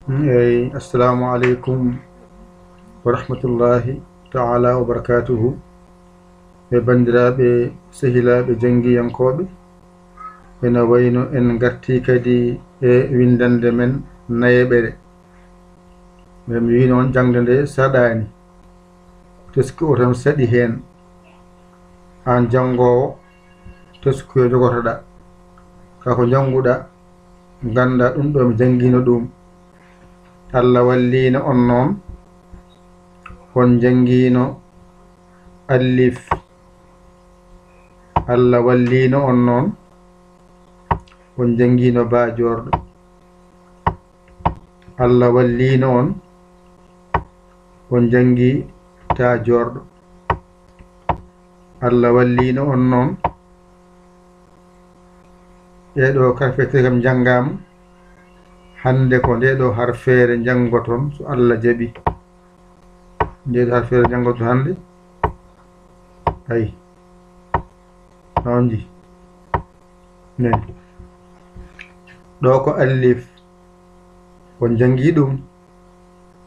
السلام عليكم ورحمة الله تعالى وبركاته. ببندرابي سهلا بجنجي ينكوبي ena wayno en garti kadi e windande men nayeɓere mi wi noon jangde nde saɗani teski o tan saɗi hen an jangowo teski yo jogotoɗa kako janguɗa ganda ɗum ɗo mi jangino ɗum Allah wallino on noon on jangino alif Allah wallino on noon on jangino bajorɗo Allah wallino on jangi tajorɗo Allah wallino on noon ɗeɗo karfete kam jangama hande ko ndeɗo harfere jangoton so Allah jaɓi ndeɗo harfere jangoton hande ay nawji nani ɗo ko alif on jangi ɗum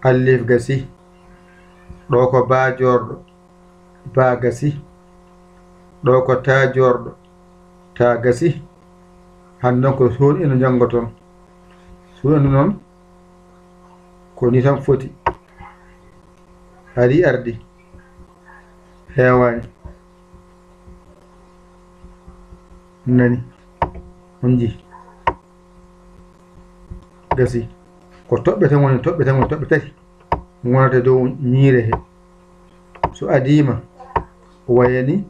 alif gasi ɗo ko bajorɗo ba gasi ɗo ko tajorɗo ta gasi hande ko suun eno jangoton suun noon ko ni tan foti ari ardi hewani nani on ji gasi ko toɓɓe tan woni toɓɓe tati wonata dow ñiire he so adima wayani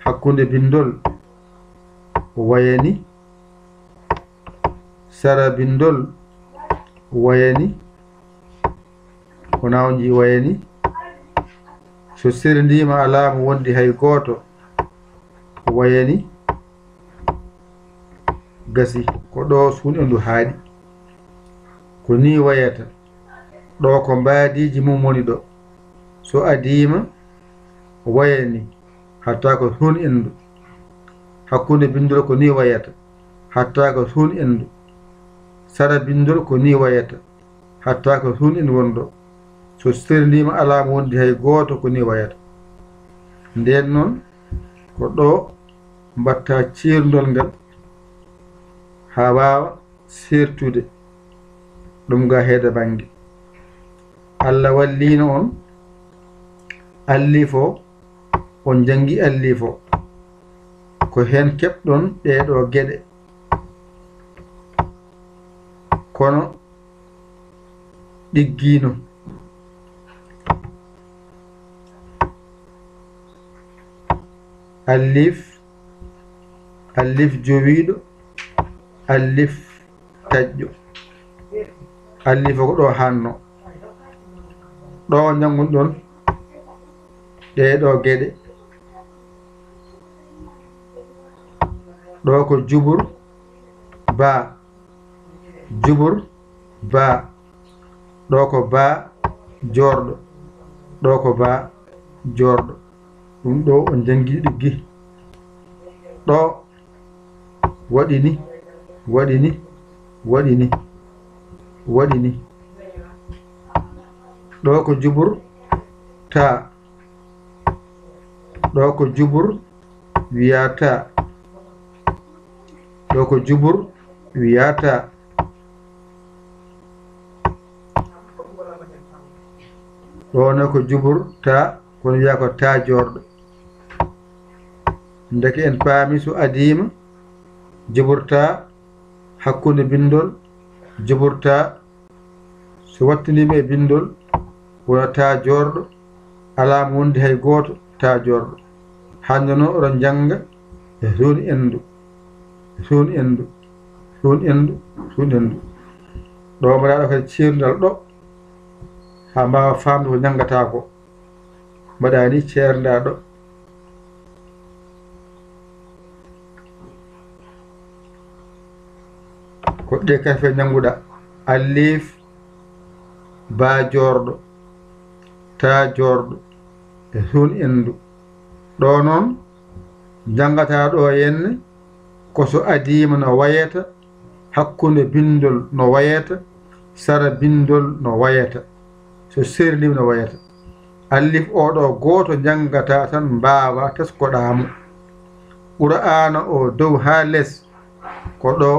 hakkunde bindol wayani sara bindol wayani ko nawji wayani so sirdima alama wondi hay goto wayani gasi ko ɗo suun endu haaɗi ko ni wayata ɗo ko mbadiji mum woni ɗo so adima wayani hatta ko suun endu hakkunde bindol ko ni wayata hatta ko suun endu sara bindol ko ni wayata hatta ko suun endu wonɗo so sirdima alama wondi hay goto ko ni wayata nden noon ko ɗo mbatta cirdol ngal ha wawa sertude ɗum ga heeda bange Allah wallino on allifo on jangi allifo ko hen keɓɗon ɗeɗo geɗe kono ɗiggino alif jowiɗo alif taƴƴo alif ko ɗo hanno ɗo jangun ɗon ɗeɗo geɗe ɗo ko jubur ba ɗo ko ba jorɗo ɗo ko ba jorɗo ɗum ɗo on jangi ɗiggi ɗo waɗini ɗo ko jubur ta ɗo ko jubur wiyata ɗo ko jubur wiyata ɗone ko jubur ta kono wiya ko ta jorɗo ndeke en paami so adima juburta hakkunde bindol juburta so wattinima e bindol wona ta jorɗo alama wondi hay goto ta jorɗo hande noon oɗon janga e suun endu ɗo mbaɗaɗo kadi cirdal ɗo ha mbawa famde ko jangata ko mbaɗani ceerda ɗo ko ɗe kafe janguɗa alif ba jorɗo ta jorɗo e suun endu ɗo noon jangata ɗo henne ko so adima no wayata hakkunde bindol no wayata sara bindol no wayata so serlim no wayata allif oɗo goto jangata tan mbawa teskoɗamo qur'ana o dow ha less ko ɗo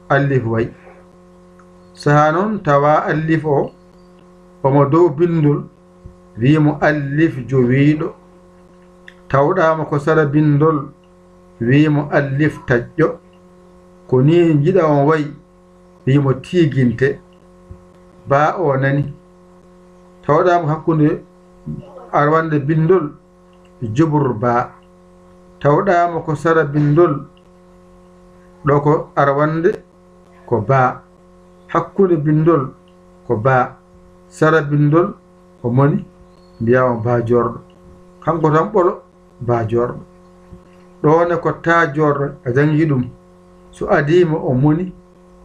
allif way saha noon tawa allif o omo dow bindol wimo allif jowiɗo tawɗama ko sara bindol wimo allif taƴƴo ko ni jiɗa on wayi wimo tiginte ba o nani tawɗama hakkude arwande bindol jubur ba tawɗama ko sara bindol ɗo ko arwande ko ba hakkude bindol ko ba sara bindol o moni mbiyama ba jorɗo kanko tan ɓolo ba jorɗo ɗone ko ta jorɗo a jangi ɗum so adima o moni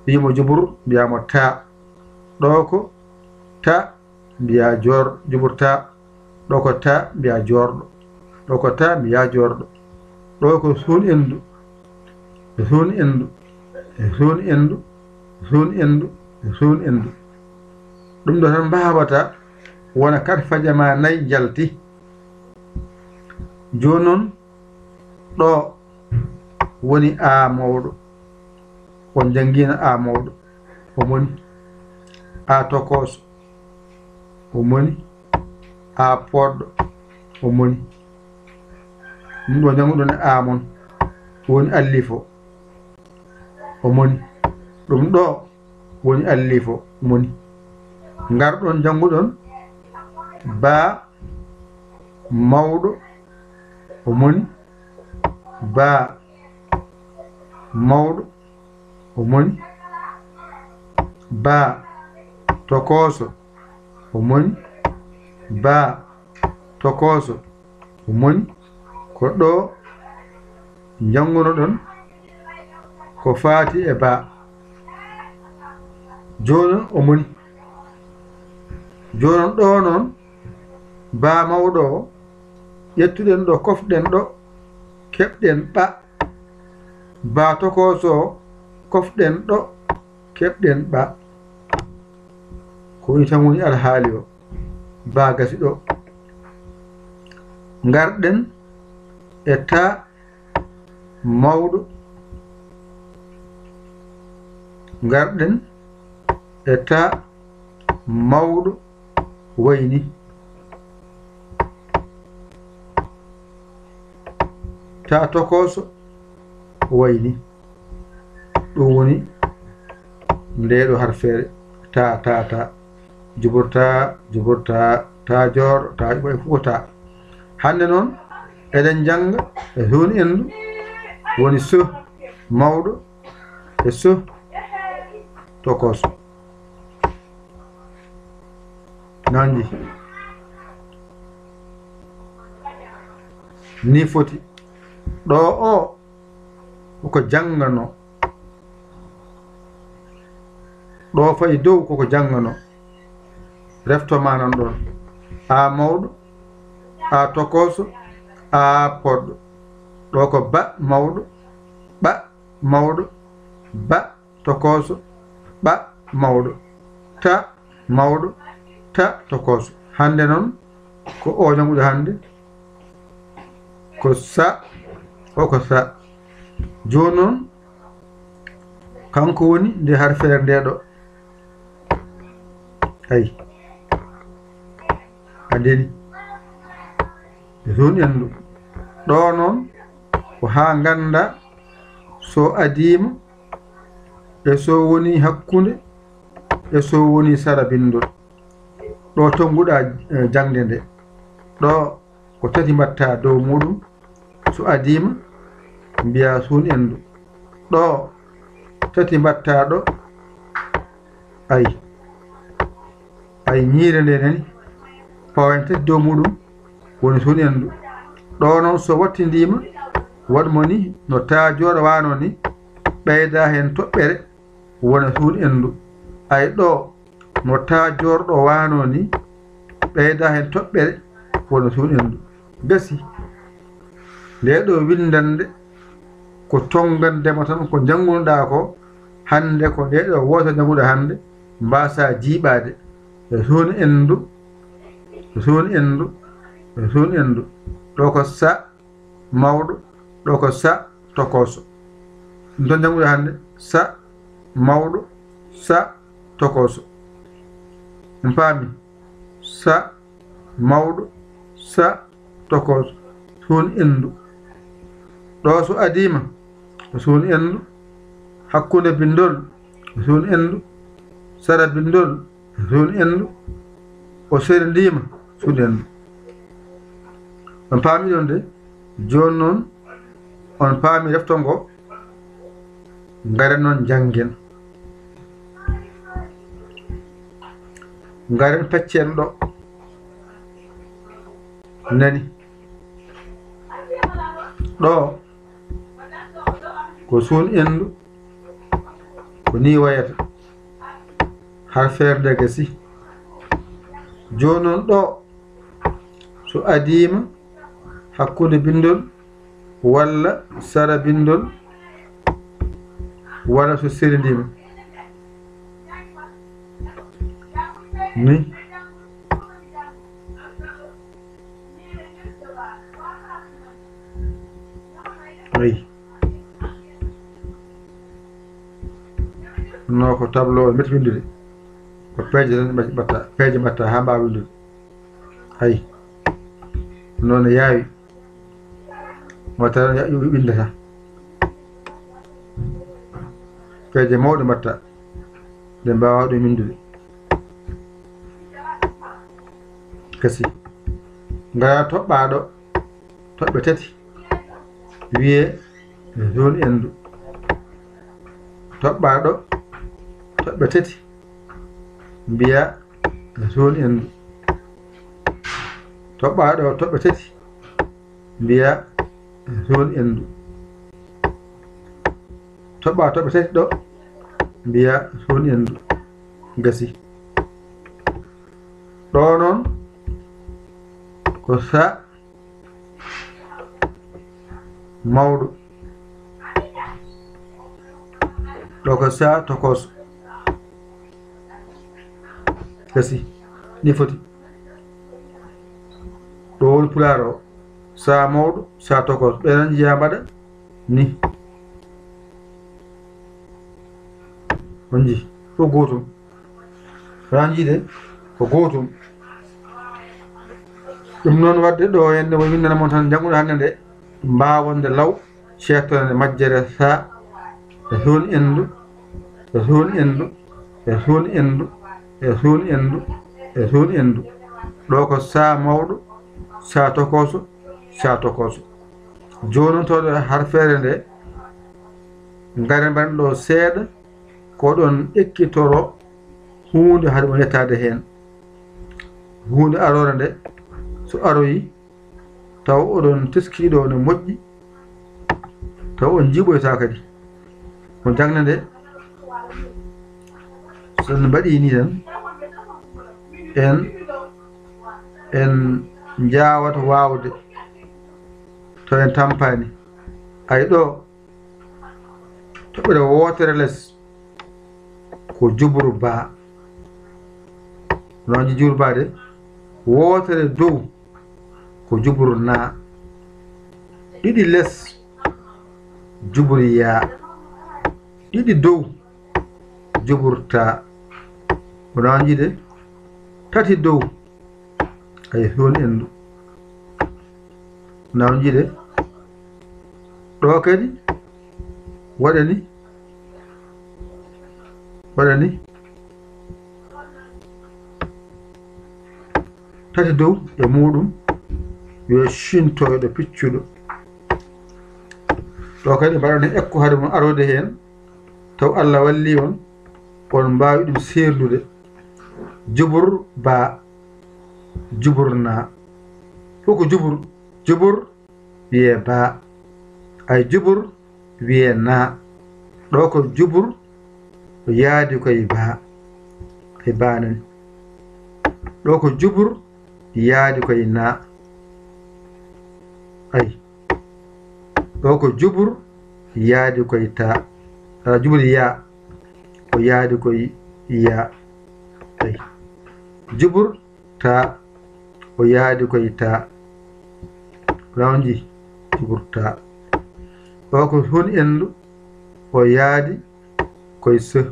wimo jubur mbiyamo ta ɗo ko ta mbiya jubur ta ɗo ko ta mbiya jorɗo ɗo ko ta mbiya jorɗo ɗo ko sun endu sun endu sun endu sun endu sun endu ɗum ɗo tan mbawata wona kat fajama nayi jalti joni noon ɗo woni a mawɗo on jangina a mawɗo o moni a tokoso o moni a poɗɗo o moni ɗum ɗo janguɗon a mon woni allifo o moni ɗum ɗo woni allifo moni garɗon janguɗon ba mawɗo o moni ba mawɗo o moni ba tokoso o moni ba tokoso o moni ko ɗo janguno ɗon ko faati e ba joni o moni jonon ɗo noon ba mawɗo o ƴettuɗen ɗo kofɗen ɗo keɓɗen ɓa ba tokoso o kofɗen ɗo keɓɗen ɓa ko woni tan woni alhaali o ba gasi ɗo garɗen e ta mawɗo garɗen e ta mawɗo wayni ta tokoso wayni ɗum woni ndeɗo harfere ta juburta ta jor ta ɓoye fof ta hande noon eɗen janga e hun endu woni so mawɗo e so tokoso nanji ni foti ɗo o koko jangano ɗo fayi dow koko jangano reftoma nan ɗon a mawɗo a tokoso a poɗɗo ɗo ko ba mawɗo ɓa mawɗo ba tokoso ɓa mawɗo ta mawɗo ta tokoso hande noon ko o janguɗo hande ko sa o ko sa joni noon kanko woni nde harfere nde ɗo ayi adeni zone endu ɗo noon ko ha ganda so adima e so woni hakkude e so woni sara bindol ɗo tonguɗa jangde nde ɗo ko tati mbatta dow muɗum so adima mbiya sun endu ɗo tati mbatta ɗo ayi ñiire nde nani pawen tati dow muɗum woni sun endu ɗo noon so wattidima waɗmo ni no tajoɗo wano ni ɓeyda hen toɓɓere wona sun endu ay ɗo no tajorɗo wano ni ɓeyda hen toɓɓere wona sun endu gasi nde ɗo windande ko tongandema tan ko jangunoɗa ko hande ko nde ɗo woto janguɗa hande mbasa jiiɓade sun endu sun endu sun endu ɗo ko sa mawɗo ɗo ko sa tokoso ɗum ton jangude hannde sa mawɗo sa tokoso en paami sa mawɗo sa tokoso sun endu ɗo so adima ko sun endu hakkunde bindol sun endu sara bindol sun endu o serindima sun endu on paami ɗon de joni noon on paami refto ngo ngaren noon janggen ngaren peccen ɗo nani ɗo ko sun endu ko ni wayata har ferde gasi joni noon ɗo so adima hakkude bindol walla sara bindol walla so serindima ni ayi no ko tableau o meti windude ko peeje tan batta peeje batta ha mbawa windude ayi noon yaawi wata windata peeje mawɗe mbatta nde mbawa ɗum windude kasi ngara toɓɓaɗo toɓɓe tati wiye zone endu toɓɓaɗo toɓɓe tati mbiya zone endu toɓɓaɗo toɓɓe tati mbiya zone endu toɓɓa toɓɓe tati ɗo mbiya zone endu gasi ɗo noon ko sa mawɗo ɗo ko sa tokoso gasi ni foti ɗo woni pular o sa mawɗo sa tokoso ɓenan jiya mbaɗa ni on ji fof gotum ran jiide ko gotum ɗum noon wadde ɗo henne mo windana mon tan jannguɗo hannde nde mbawonde law cettone majjere sa e zone endu e zone endu e zone endu e zone endu e zone endu ɗo ko sa mawɗo sa tokoso sa tokoso joni noon towɗo har feere nde ngaren mbaɗen ɗo seeɗa ko ɗon ekkitoro hunde haade mo yettade hen hunde arore nde so aroyi taw oɗon teskiɗo ne moƴƴi taw on jiɓoyta kadi ko jangne nde son mbaɗi ni tan en jawata wawde to en tampani ay ɗo toɓɓere wotere less ko jubru ba noon jubru ba de wotere dow ko jubru na ɗiɗi less jubru ya ɗiɗi dow jubru ta onon jiide tati dow ay zone endu noon jiide ɗo kadi waɗani tati dow e muɗum yo shintoyɗo piccuɗo ɗo kadi mbaɗon hen ekko haade mon arode hen taw Allah walli on mbawi ɗum serdude jubur ba jubur na fof ko jubur wiye ba ay jubur wiye na ɗo ko jubur yaadi koye ba e banani ɗo ko jubur yaadi koye na ay ɗo ko jubur yaadi koye ta jubur ya ko yaadi koye ya ay jubur ta o yaadi koye ta rawji jubur ta o ko hun endu o yaadi koye se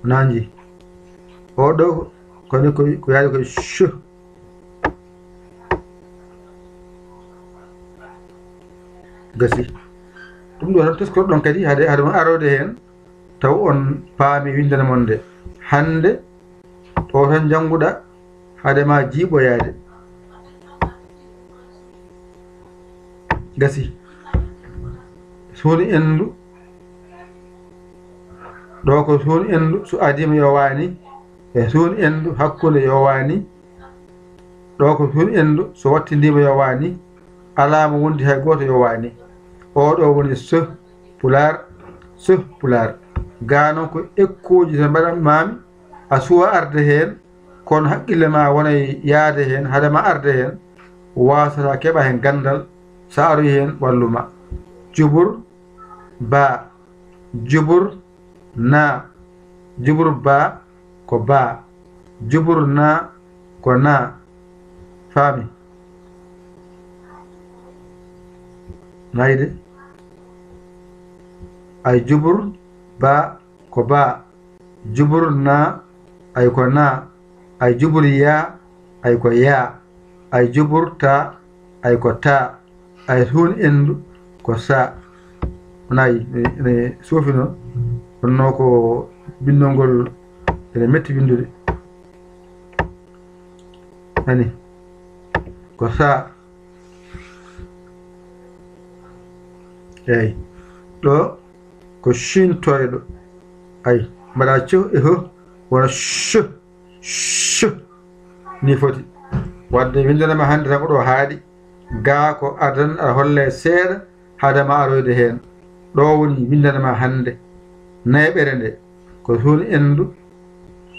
nanji o ɗo koni ko yaadi koye sh gasi ɗum ɗo tan teskoɗon kadi hade ma arode hen taw on paami windana mon nde hande o tan jannguɗa hade ma jiiɓoyaade gasi suuni endu ɗo ko suuni endu so adima yo waani e suuni endu hakkunde yo waani ɗo ko suuni endu so wattindima yo waani alama wondi hay goto yo waani oɗo woni se pular ga noon ko ekkuji tan mbaɗan mami a suwa arde hen kono haqqille ma wona yaade hen hadema arde hen wasata keɓa hen gandal sa aroyi hen walluma jubur ba jubur na jubur ba ko ba jubur na ko na faami nayde ay jubur ba ko ba jubur na ay ko na ay jubur ya ay ko ya ay jubur ta ay ko ta ay hun endu ko sa nayi ne sofino onno ko bindolgol ene metti windude ani ko sa eyi ɗo ko shintoyɗo ay mbaɗa cew e ho wona sh ni foti wadde windanama hannde tan ko ɗo haaɗi ga ko adan aɗa holle seeɗa haadema aroyde heen ɗo woni windanama hannde nayɓere nde ko suuni endu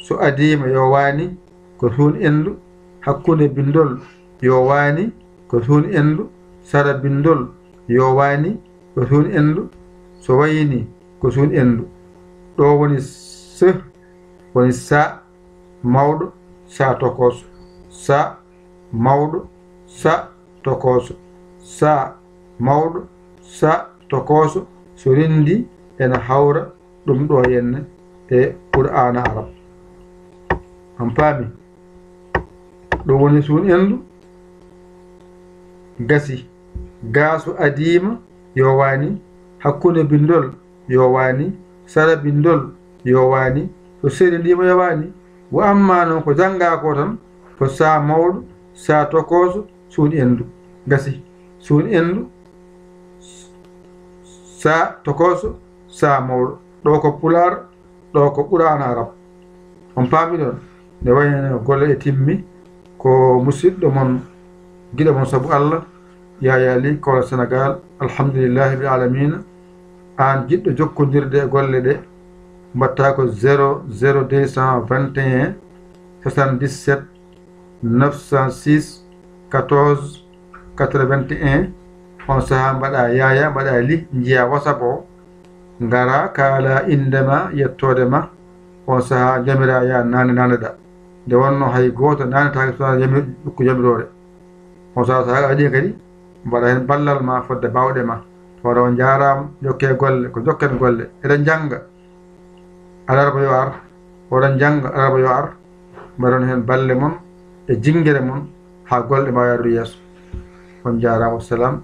so adima yo waani ko suuni endu hakkunde bindol yo waani ko suuni endu sara bindol yo waani ko suuni endu so wayini ko suuni endu ɗo woni se woni sa mawɗo sa tokoso sa mawɗo sa tokoso sa mawɗo sa tokoso so rendi ena hawra ɗum ɗo henne e qur'ana arab on paami ɗum woni suuni endu gasi gaaso adima yo waani hakkunde bindol yo waani sara bindol yo waani so seedindima yo waani wa amma noon ko jannga ko tan ko sa mawɗo sa tokoso suuni endu gasi suuni endu sa tokoso sa mawɗo ɗo ko pular ɗo ko qur'ana arab on paami ɗon nde wayno golle e timmi ko musidɗo mon giɗo mon sabu allah Yaya Ly Kawla Sénégal alhamdulillahi bil alamina an jiɗɗo jokkodirde e golle ɗe mbatta ko 00221 77 906 14 81 on saha mbaɗa Yaya mbaɗa Ly jiya WhatsApp o ngara kaala indema yettode ma on saha jamira ya nane ɗa nde wonno hay goto nanetake so ɗukko jamirore on saha saha waɗi kadi mbaɗa hen ballal ma fodde bawɗe ma wara on jarama jokke golle ko jokken golle eɗen jangga alarba yo ar oɗon jangga alarba yo ar mbaɗon hen balle mon e jinguere mon ha golle ma yaru yeeso on jarama wassalam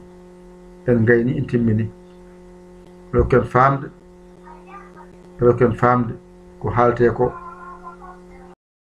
en gayni en timmini rokken famde ko haalte ko